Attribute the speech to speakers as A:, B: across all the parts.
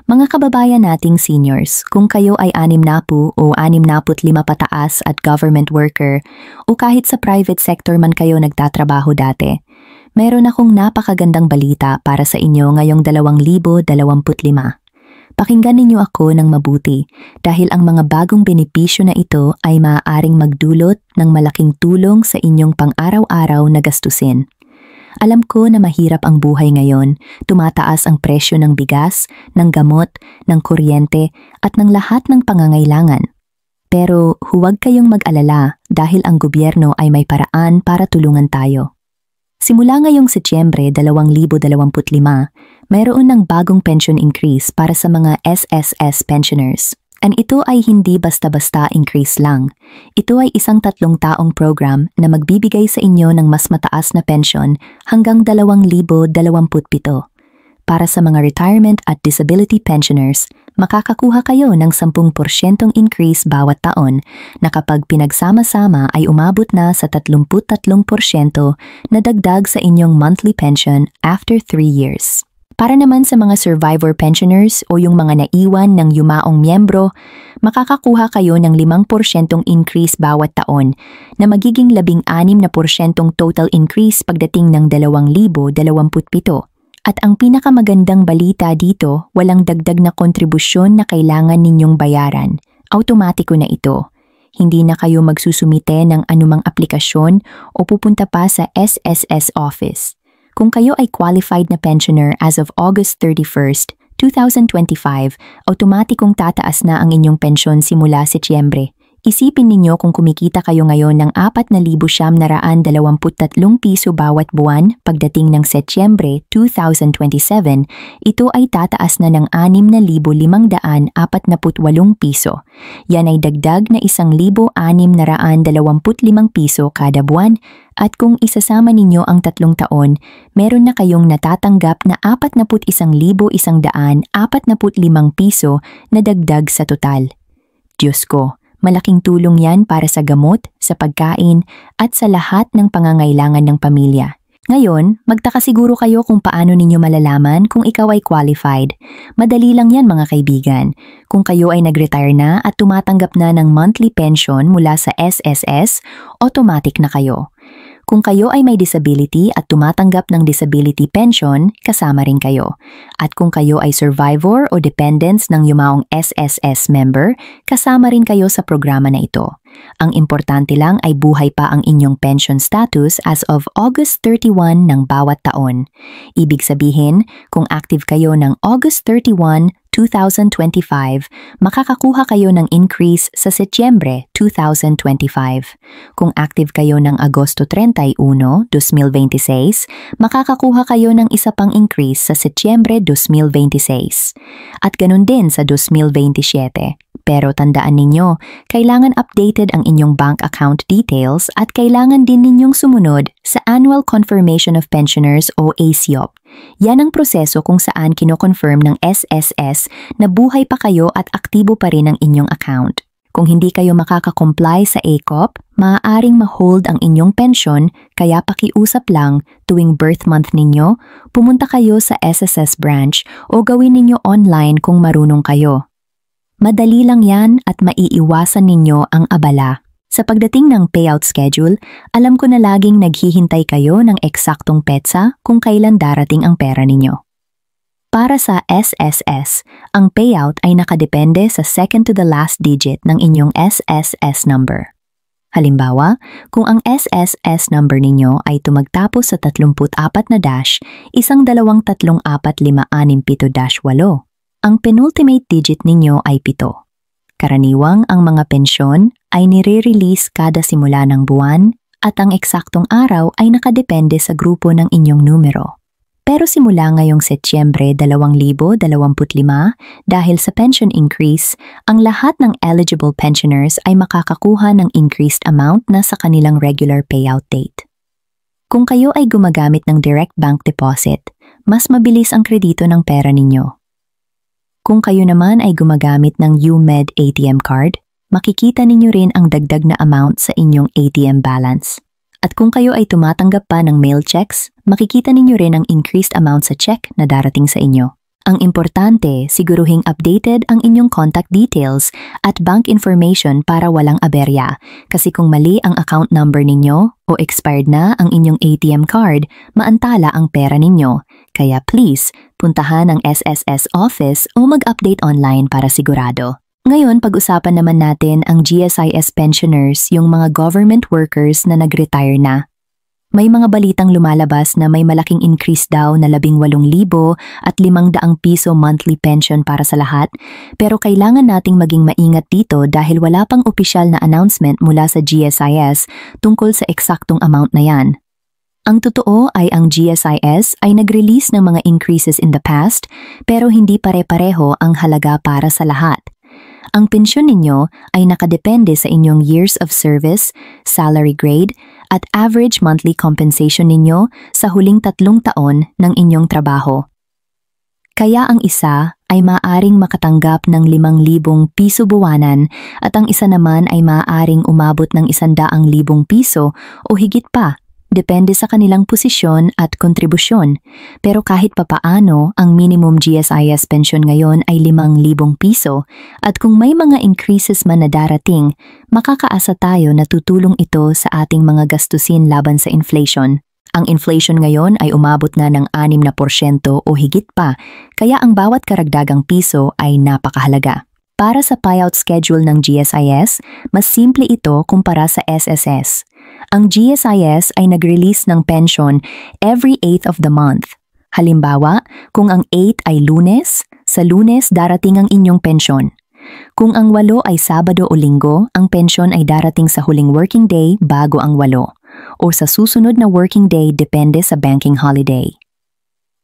A: Mga kababayan nating seniors, kung kayo ay 60 o 65 pataas at government worker o kahit sa private sector man kayo nagtatrabaho dati, meron akong napakagandang balita para sa inyo ngayong 2025. Pakinggan ninyo ako ng mabuti dahil ang mga bagong benepisyo na ito ay maaaring magdulot ng malaking tulong sa inyong pang-araw-araw na gastusin. Alam ko na mahirap ang buhay ngayon, tumataas ang presyo ng bigas, ng gamot, ng kuryente at ng lahat ng pangangailangan. Pero huwag kayong mag-alala dahil ang gobyerno ay may paraan para tulungan tayo. Simula ngayong Setyembre 2025, mayroon ng bagong pension increase para sa mga SSS pensioners. And ito ay hindi basta-basta increase lang. Ito ay isang 3 taong program na magbibigay sa inyo ng mas mataas na pension hanggang 2027. Para sa mga retirement at disability pensioners, makakakuha kayo ng 10% increase bawat taon na kapag pinagsama-sama ay umabot na sa 33% na dagdag sa inyong monthly pension after 3 years. Para naman sa mga survivor pensioners o yung mga naiwan ng yumaong miyembro, makakakuha kayo ng 5% increase bawat taon na magiging 16% total increase pagdating ng 2027. At ang pinakamagandang balita dito, walang dagdag na kontribusyon na kailangan ninyong bayaran. Automatiko na ito. Hindi na kayo magsusumite ng anumang aplikasyon o pupunta pa sa SSS office. Kung kayo ay qualified na pensioner as of August 31st, 2025, automatikong tataas na ang inyong pensyon simula Setyembre. Isipin ninyo kung kumikita kayo ngayon ng 4,923 piso bawat buwan pagdating ng Setyembre 2027, ito ay tataas na ng 6,548 piso. Yan ay dagdag na 1,625 piso kada buwan at kung isasama ninyo ang 3 taon, meron na kayong natatanggap na 41,145 piso na dagdag sa total. Diyos ko! Malaking tulong yan para sa gamot, sa pagkain, at sa lahat ng pangangailangan ng pamilya. Ngayon, magtaka siguro kayo kung paano ninyo malalaman kung ikaw ay qualified. Madali lang yan mga kaibigan. Kung kayo ay nag-retire na at tumatanggap na ng monthly pension mula sa SSS, automatic na kayo. Kung kayo ay may disability at tumatanggap ng disability pension, kasama rin kayo. At kung kayo ay survivor o dependents ng yumaong SSS member, kasama rin kayo sa programa na ito. Ang importante lang ay buhay pa ang inyong pension status as of August 31 ng bawat taon. Ibig sabihin, kung active kayo ng August 31, 2025, makakakuha kayo ng increase sa Setyembre 2025. Kung active kayo ng Agosto 31, 2026, makakakuha kayo ng isa pang increase sa Setyembre 2026. At ganun din sa 2027. Pero tandaan ninyo, kailangan updated ang inyong bank account details at kailangan din ninyong sumunod sa Annual Confirmation of Pensioners o ACOP. Yan ang proseso kung saan kino-confirm ng SSS na buhay pa kayo at aktibo pa rin ang inyong account. Kung hindi kayo makaka-comply sa ACOP, maaaring ma-hold ang inyong pensyon kaya pakiusap lang tuwing birth month ninyo, pumunta kayo sa SSS branch o gawin ninyo online kung marunong kayo. Madali lang yan at maiiwasan ninyo ang abala. Sa pagdating ng payout schedule, alam ko na laging naghihintay kayo ng eksaktong petsa kung kailan darating ang pera ninyo. Para sa SSS, ang payout ay nakadepende sa second to the last digit ng inyong SSS number. Halimbawa, kung ang SSS number ninyo ay tumagtapos sa 34 na dash, 1234567-8, ang penultimate digit ninyo ay 7. Karaniwang ang mga pensyon ay nire-release kada simula ng buwan at ang eksaktong araw ay nakadepende sa grupo ng inyong numero. Pero simula ngayong Setyembre 2025, dahil sa pension increase, ang lahat ng eligible pensioners ay makakakuha ng increased amount na sa kanilang regular payout date. Kung kayo ay gumagamit ng direct bank deposit, mas mabilis ang kredito ng pera ninyo. Kung kayo naman ay gumagamit ng UMed ATM card, makikita ninyo rin ang dagdag na amount sa inyong ATM balance. At kung kayo ay tumatanggap pa ng mail checks, makikita ninyo rin ang increased amount sa check na darating sa inyo. Ang importante, siguruhing updated ang inyong contact details at bank information para walang aberya. Kasi kung mali ang account number ninyo o expired na ang inyong ATM card, maantala ang pera ninyo. Kaya please, puntahan ang SSS office o mag-update online para sigurado. Ngayon, pag-usapan naman natin ang GSIS pensioners, yung mga government workers na nag-retire na. May mga balitang lumalabas na may malaking increase daw na 18,000 at 500 piso monthly pension para sa lahat, pero kailangan nating maging maingat dito dahil wala pang opisyal na announcement mula sa GSIS tungkol sa eksaktong amount na yan. Ang totoo ay ang GSIS ay nag-release ng mga increases in the past, pero hindi pare-pareho ang halaga para sa lahat. Ang pensyon ninyo ay nakadepende sa inyong years of service, salary grade, at average monthly compensation ninyo sa huling 3 taon ng inyong trabaho. Kaya ang isa ay maaaring makatanggap ng 5,000 piso buwanan at ang isa naman ay maaaring umabot ng 100,000 piso o higit pa. Depende sa kanilang posisyon at kontribusyon. Pero kahit papaano, ang minimum GSIS pension ngayon ay 5,000 piso at kung may mga increases man na darating, makakaasa tayo na tutulong ito sa ating mga gastusin laban sa inflation. Ang inflation ngayon ay umabot na ng 6% o higit pa, kaya ang bawat karagdagang piso ay napakahalaga. Para sa payout schedule ng GSIS, mas simple ito kumpara sa SSS. Ang GSIS ay nag-release ng pension every 8th of the month. Halimbawa, kung ang 8 ay Lunes, sa Lunes darating ang inyong pensyon. Kung ang 8 ay Sabado o Linggo, ang pensyon ay darating sa huling working day bago ang 8 o sa susunod na working day depende sa banking holiday.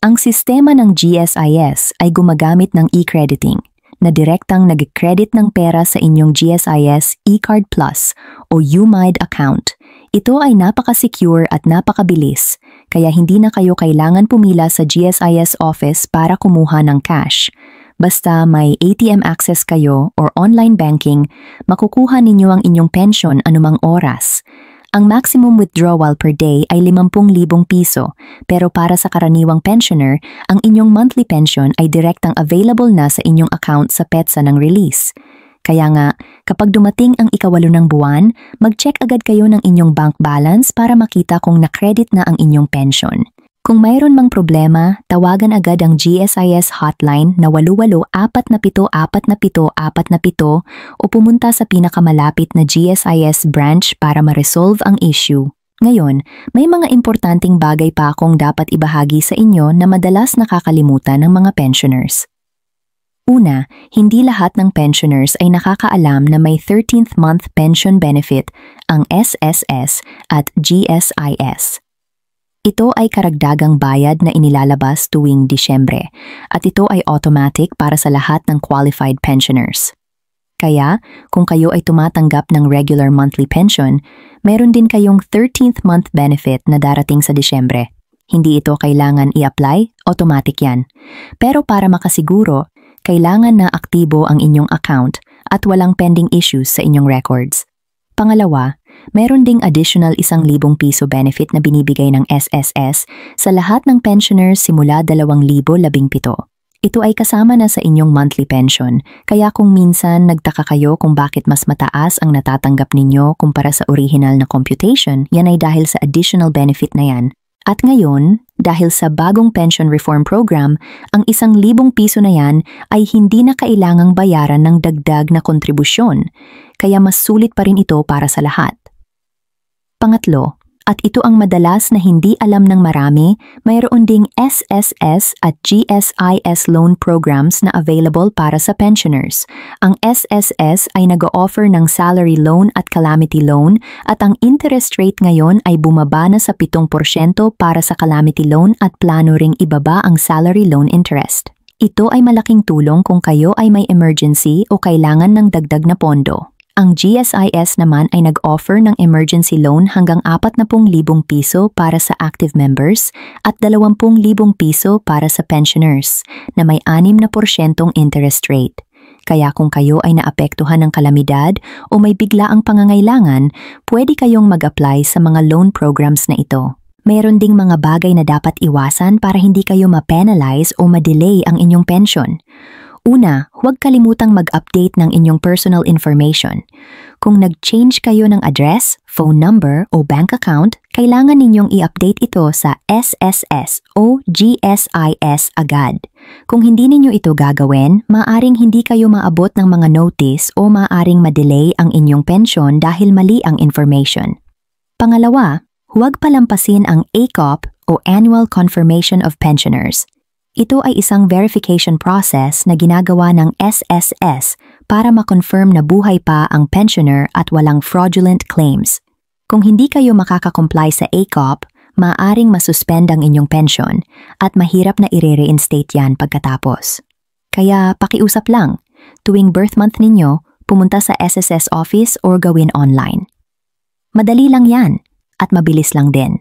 A: Ang sistema ng GSIS ay gumagamit ng e-crediting na direktang nag-credit ng pera sa inyong GSIS eCard Plus o UMIDE account. Ito ay napaka-secure at napakabilis, kaya hindi na kayo kailangan pumila sa GSIS office para kumuha ng cash. Basta may ATM access kayo or online banking, makukuha ninyo ang inyong pension anumang oras. Ang maximum withdrawal per day ay 50,000 piso, pero para sa karaniwang pensioner, ang inyong monthly pension ay direktang available na sa inyong account sa petsa ng release. Kaya nga, kapag dumating ang ika-8 ng buwan, mag-check agad kayo ng inyong bank balance para makita kung na-credit na ang inyong pension. Kung mayroon mang problema, tawagan agad ang GSIS hotline na 88474747 o pumunta sa pinakamalapit na GSIS branch para ma-resolve ang issue. Ngayon, may mga importanteng bagay pa akong dapat ibahagi sa inyo na madalas nakakalimutan ng mga pensioners. Una, hindi lahat ng pensioners ay nakakaalam na may 13th month pension benefit, ang SSS at GSIS. Ito ay karagdagang bayad na inilalabas tuwing Disyembre at ito ay automatic para sa lahat ng qualified pensioners. Kaya, kung kayo ay tumatanggap ng regular monthly pension, meron din kayong 13th month benefit na darating sa Disyembre. Hindi ito kailangan i-apply, automatic yan. Pero para makasiguro, kailangan na aktibo ang inyong account at walang pending issues sa inyong records. Pangalawa, meron ding additional 1,000 piso benefit na binibigay ng SSS sa lahat ng pensioners simula 2017. Ito ay kasama na sa inyong monthly pension, kaya kung minsan nagtaka kayo kung bakit mas mataas ang natatanggap ninyo kumpara sa original na computation, yan ay dahil sa additional benefit na yan. At ngayon, dahil sa bagong pension reform program, ang 1,000 piso na yan ay hindi na kailangang bayaran ng dagdag na kontribusyon, kaya mas sulit pa rin ito para sa lahat. Pangatlo, at ito ang madalas na hindi alam ng marami, mayroon ding SSS at GSIS loan programs na available para sa pensioners. Ang SSS ay nag-o-offer ng salary loan at calamity loan at ang interest rate ngayon ay bumaba na sa 7% para sa calamity loan at plano ring ibaba ang salary loan interest. Ito ay malaking tulong kung kayo ay may emergency o kailangan ng dagdag na pondo. Ang GSIS naman ay nag-offer ng emergency loan hanggang 40,000 piso para sa active members at 20,000 piso para sa pensioners na may 6% interest rate. Kaya kung kayo ay naapektuhan ng kalamidad o may biglaang pangangailangan, pwede kayong mag-apply sa mga loan programs na ito. mayroon ding mga bagay na dapat iwasan para hindi kayo ma-penalize o ma-delay ang inyong pension. Una, huwag kalimutang mag-update ng inyong personal information. Kung nag-change kayo ng address, phone number o bank account, kailangan ninyong i-update ito sa SSS o GSIS agad. Kung hindi ninyo ito gagawin, maaring hindi kayo maabot ng mga notice o maaring ma-delay ang inyong pension dahil mali ang information. Pangalawa, huwag palampasin ang ACOP o Annual Confirmation of Pensioners. Ito ay isang verification process na ginagawa ng SSS para ma-confirm na buhay pa ang pensioner at walang fraudulent claims. Kung hindi kayo makakakomply sa ACOP, maaaring masuspend ang inyong pension at mahirap na i-reinstate yan pagkatapos. Kaya pakiusap lang, tuwing birth month ninyo, pumunta sa SSS office or gawin online. Madali lang yan at mabilis lang din.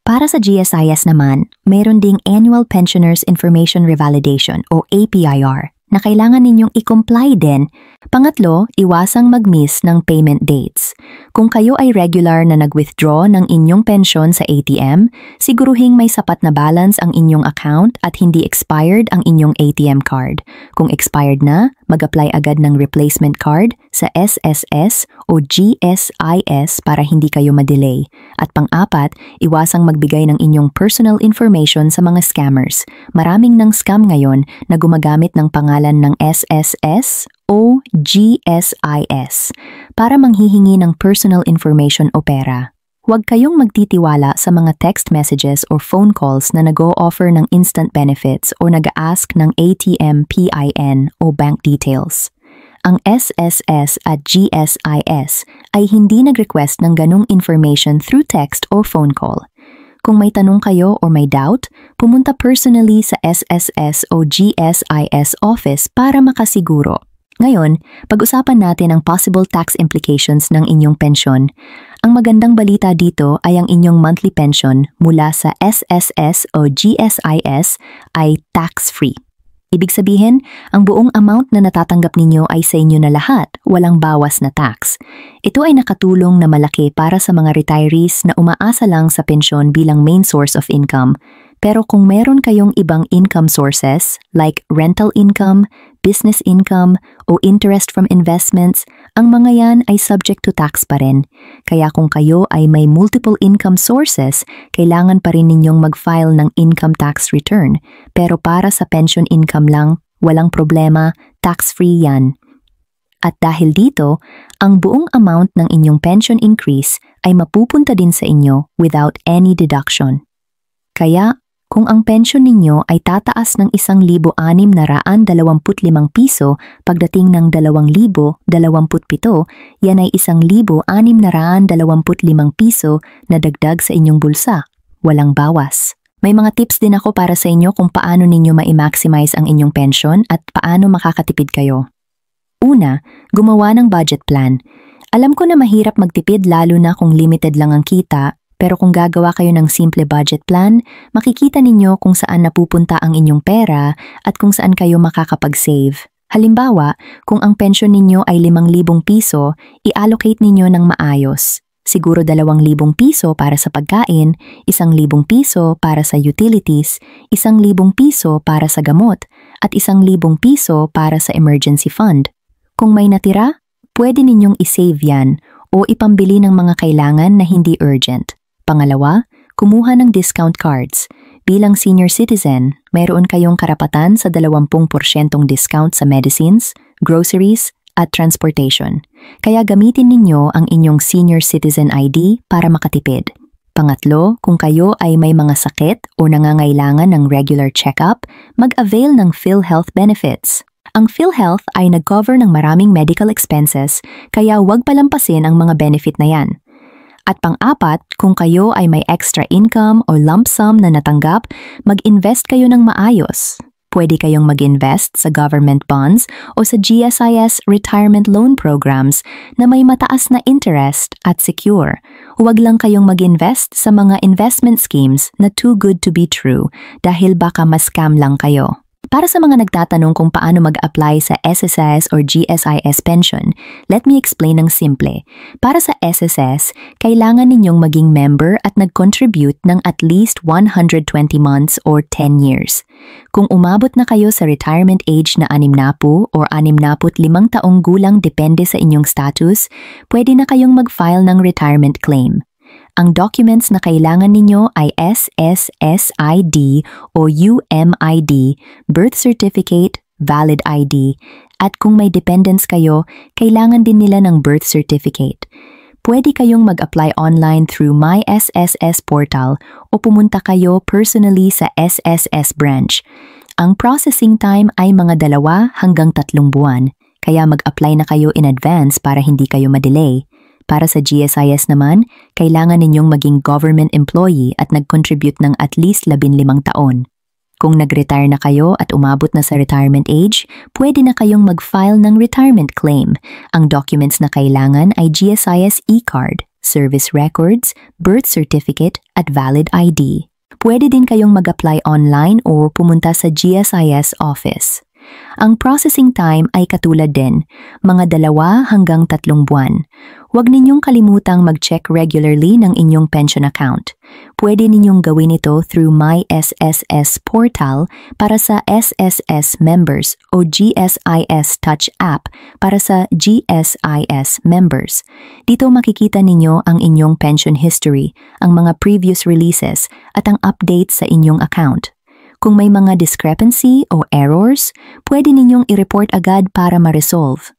A: Para sa GSIS naman, mayroon ding Annual Pensioners Information Revalidation o APIR na kailangan ninyong i-comply din. Pangatlo, iwasang mag-miss ng payment dates. Kung kayo ay regular na nag-withdraw ng inyong pensyon sa ATM, siguruhing may sapat na balance ang inyong account at hindi expired ang inyong ATM card. Kung expired na, mag-apply agad ng replacement card sa SSS o GSIS para hindi kayo ma-delay. At pang-apat, iwasang magbigay ng inyong personal information sa mga scammers. Maraming ng scam ngayon na gumagamit ng pangalan ng SSS o GSIS para manghihingi ng personal information o pera. Huwag kayong magtitiwala sa mga text messages or phone calls na nag-o-offer ng instant benefits o nag-a-ask ng ATM PIN o bank details. Ang SSS at GSIS ay hindi nag-request ng ganong information through text or phone call. Kung may tanong kayo or may doubt, pumunta personally sa SSS o GSIS office para makasiguro. Ngayon, pag-usapan natin ang possible tax implications ng inyong pensyon. Ang magandang balita dito ay ang inyong monthly pension mula sa SSS o GSIS ay tax-free. Ibig sabihin, ang buong amount na natatanggap ninyo ay sa inyo na lahat, walang bawas na tax. Ito ay nakatulong na malaki para sa mga retirees na umaasa lang sa pensyon bilang main source of income. Pero kung meron kayong ibang income sources like rental income, business income, o interest from investments, ang mga yan ay subject to tax pa rin. Kaya kung kayo ay may multiple income sources, kailangan pa rin ninyong mag-file ng income tax return. Pero para sa pension income lang, walang problema, tax-free yan. At dahil dito, ang buong amount ng inyong pension increase ay mapupunta din sa inyo without any deduction. Kaya, kung ang pensyon ninyo ay tataas ng 1,625 piso pagdating ng 2,027, yan ay 1,625 piso na dagdag sa inyong bulsa. Walang bawas. May mga tips din ako para sa inyo kung paano ninyo ma-maximize ang inyong pensyon at paano makakatipid kayo. Una, gumawa ng budget plan. Alam ko na mahirap magtipid lalo na kung limited lang ang kita. Pero kung gagawa kayo ng simple budget plan, makikita ninyo kung saan napupunta ang inyong pera at kung saan kayo makakapag-save. Halimbawa, kung ang pensyon ninyo ay 5,000 piso, i-allocate ninyo ng maayos. Siguro 2,000 piso para sa pagkain, 1,000 piso para sa utilities, 1,000 piso para sa gamot, at 1,000 piso para sa emergency fund. Kung may natira, pwede ninyong i-save yan o ipambili ng mga kailangan na hindi urgent. Pangalawa, kumuha ng discount cards. Bilang senior citizen, mayroon kayong karapatan sa 20% discount sa medicines, groceries, at transportation. Kaya gamitin ninyo ang inyong senior citizen ID para makatipid. Pangatlo, kung kayo ay may mga sakit o nangangailangan ng regular check-up, mag-avail ng PhilHealth benefits. Ang PhilHealth ay nag-cover ng maraming medical expenses, kaya huwag palampasin ang mga benefit na yan. At pang-apat, kung kayo ay may extra income o lump sum na natanggap, mag-invest kayo ng maayos. Pwede kayong mag-invest sa government bonds o sa GSIS retirement loan programs na may mataas na interest at secure. Huwag lang kayong mag-invest sa mga investment schemes na too good to be true dahil baka ma-scam lang kayo. Para sa mga nagtatanong kung paano mag-apply sa SSS or GSIS pension, let me explain ng simple. Para sa SSS, kailangan ninyong maging member at nag-contribute ng at least 120 months or 10 years. Kung umabot na kayo sa retirement age na 60 or 65 taong gulang depende sa inyong status, pwede na kayong mag-file ng retirement claim. Ang documents na kailangan ninyo ay SSSID o UMID, birth certificate, valid ID, at kung may dependents kayo, kailangan din nila ng birth certificate. Pwede kayong mag-apply online through My SSS portal o pumunta kayo personally sa SSS branch. Ang processing time ay mga 2 hanggang 3 buwan, kaya mag-apply na kayo in advance para hindi kayo madelay. Para sa GSIS naman, kailangan ninyong maging government employee at nag-contribute ng at least 15 taon. Kung nag-retire na kayo at umabot na sa retirement age, pwede na kayong mag-file ng retirement claim. Ang documents na kailangan ay GSIS e-card, service records, birth certificate, at valid ID. Pwede din kayong mag-apply online o pumunta sa GSIS office. Ang processing time ay katulad din, mga 2 hanggang 3 buwan. Huwag ninyong kalimutang mag-check regularly ng inyong pension account. Pwede ninyong gawin ito through My SSS portal para sa SSS members o GSIS Touch app para sa GSIS members. Dito makikita ninyo ang inyong pension history, ang mga previous releases at ang updates sa inyong account. Kung may mga discrepancy o errors, pwede ninyong i-report agad para ma-resolve.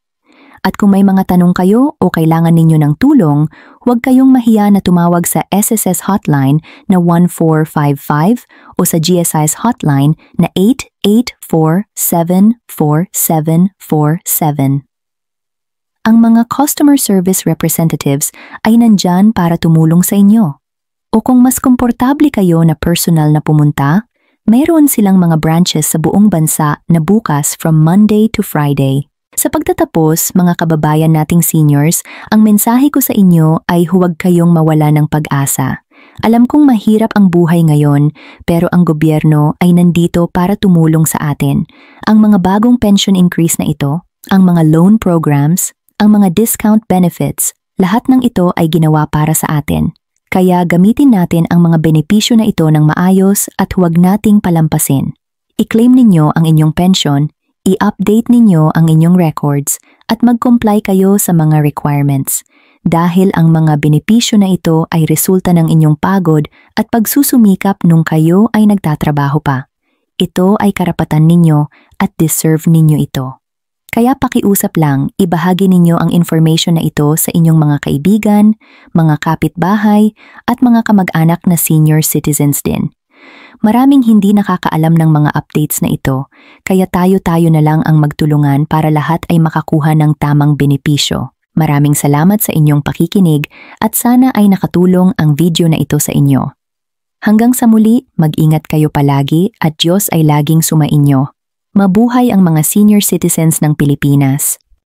A: At kung may mga tanong kayo o kailangan ninyo ng tulong, huwag kayong mahiya na tumawag sa SSS hotline na 1455 o sa GSIS hotline na 88474747. Ang mga customer service representatives ay nandyan para tumulong sa inyo. O kung mas komportable kayo na personal na pumunta, mayroon silang mga branches sa buong bansa na bukas from Monday to Friday. Sa pagtatapos, mga kababayan nating seniors, ang mensahe ko sa inyo ay huwag kayong mawala ng pag-asa. Alam kong mahirap ang buhay ngayon, pero ang gobyerno ay nandito para tumulong sa atin. Ang mga bagong pension increase na ito, ang mga loan programs, ang mga discount benefits, lahat ng ito ay ginawa para sa atin. Kaya gamitin natin ang mga benepisyo na ito ng maayos at huwag nating palampasin. I-claim ninyo ang inyong pension, i-update ninyo ang inyong records, at mag-comply kayo sa mga requirements. Dahil ang mga benepisyo na ito ay resulta ng inyong pagod at pagsusumikap nung kayo ay nagtatrabaho pa. Ito ay karapatan ninyo at deserve ninyo ito. Kaya pakiusap lang, ibahagi ninyo ang information na ito sa inyong mga kaibigan, mga kapitbahay, at mga kamag-anak na senior citizens din. Maraming hindi nakakaalam ng mga updates na ito, kaya tayo-tayo na lang ang magtulungan para lahat ay makakuha ng tamang benepisyo. Maraming salamat sa inyong pakikinig at sana ay nakatulong ang video na ito sa inyo. Hanggang sa muli, mag-ingat kayo palagi at Diyos ay laging sumainyo. Mabuhay ang mga senior citizens ng Pilipinas.